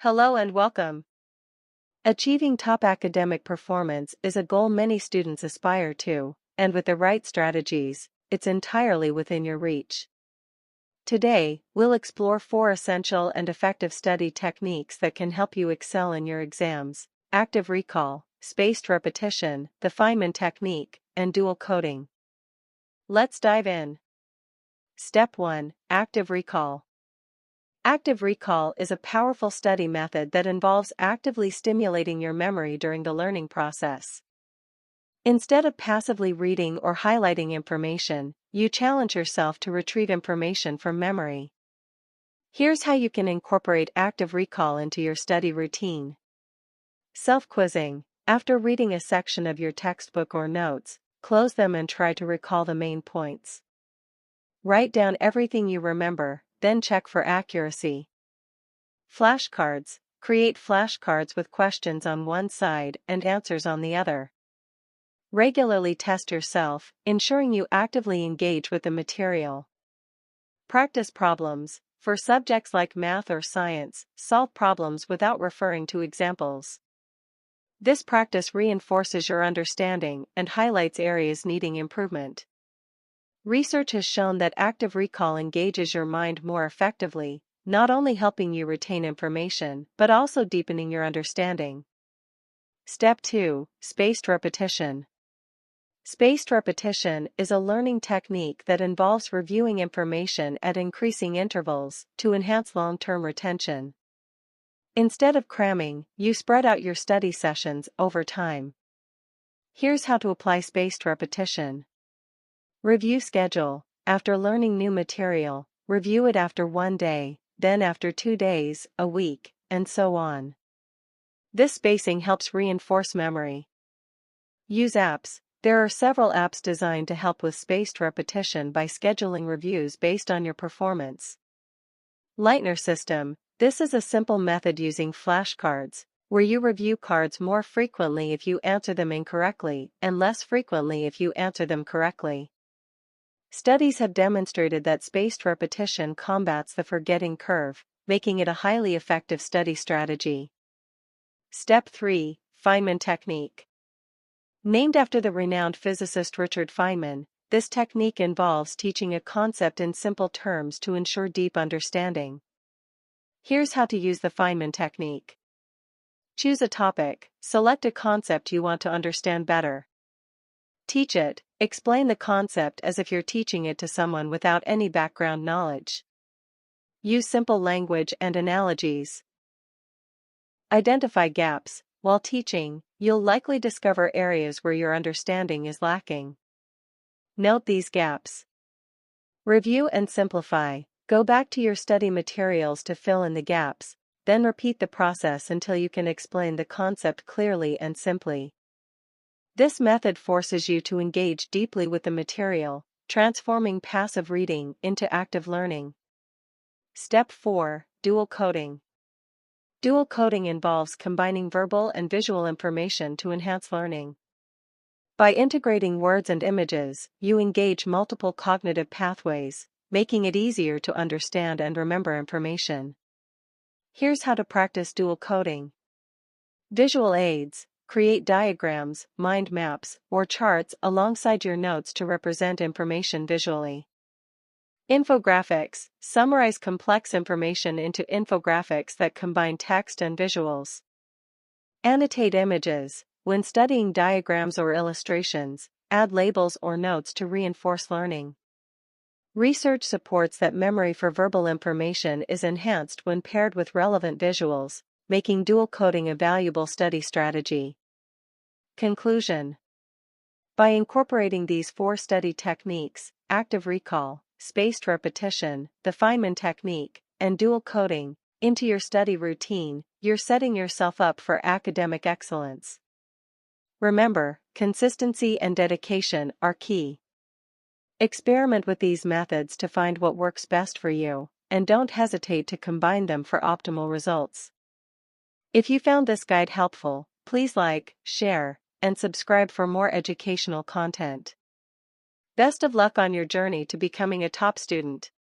Hello and welcome. Achieving top academic performance is a goal many students aspire to, and with the right strategies, it's entirely within your reach. Today, we'll explore 4 essential and effective study techniques that can help you excel in your exams: active recall, spaced repetition, the Feynman technique, and dual coding. Let's dive in. Step 1: Active recall. Active recall is a powerful study method that involves actively stimulating your memory during the learning process. Instead of passively reading or highlighting information, you challenge yourself to retrieve information from memory. Here's how you can incorporate active recall into your study routine. Self-quizzing. After reading a section of your textbook or notes, close them and try to recall the main points. Write down everything you remember, then check for accuracy. Flashcards. Create flashcards with questions on one side and answers on the other. Regularly test yourself, ensuring you actively engage with the material. Practice problems. For subjects like math or science, solve problems without referring to examples. This practice reinforces your understanding and highlights areas needing improvement. Research has shown that active recall engages your mind more effectively, not only helping you retain information but also deepening your understanding. Step 2: Spaced repetition. Spaced repetition is a learning technique that involves reviewing information at increasing intervals to enhance long-term retention. Instead of cramming, you spread out your study sessions over time. Here's how to apply spaced repetition. Review schedule. After learning new material, review it after 1 day, then after 2 days, a week, and so on. This spacing helps reinforce memory. Use apps. There are several apps designed to help with spaced repetition by scheduling reviews based on your performance. Lightner system. This is a simple method using flashcards, where you review cards more frequently if you answer them incorrectly and less frequently if you answer them correctly. Studies have demonstrated that spaced repetition combats the forgetting curve, making it a highly effective study strategy. Step 3: Feynman technique. Named after the renowned physicist Richard Feynman, this technique involves teaching a concept in simple terms to ensure deep understanding. Here's how to use the Feynman technique. Choose a topic, select a concept you want to understand better. Teach it. Explain the concept as if you're teaching it to someone without any background knowledge. Use simple language and analogies. Identify gaps. While teaching, you'll likely discover areas where your understanding is lacking. Note these gaps. Review and simplify. Go back to your study materials to fill in the gaps, then repeat the process until you can explain the concept clearly and simply. This method forces you to engage deeply with the material, transforming passive reading into active learning. Step 4: Dual coding. Dual coding involves combining verbal and visual information to enhance learning. By integrating words and images, you engage multiple cognitive pathways, making it easier to understand and remember information. Here's how to practice dual coding. Visual aids. Create diagrams, mind maps, or charts alongside your notes to represent information visually. Infographics. Summarize complex information into infographics that combine text and visuals. Annotate images. When studying diagrams or illustrations, add labels or notes to reinforce learning. Research supports that memory for verbal information is enhanced when paired with relevant visuals, making dual coding a valuable study strategy. Conclusion. By incorporating these 4 study techniques, active recall, spaced repetition, the Feynman technique, and dual coding, into your study routine, you're setting yourself up for academic excellence. Remember, consistency and dedication are key. Experiment with these methods to find what works best for you, and don't hesitate to combine them for optimal results. If you found this guide helpful, please like, share, and subscribe for more educational content. Best of luck on your journey to becoming a top student.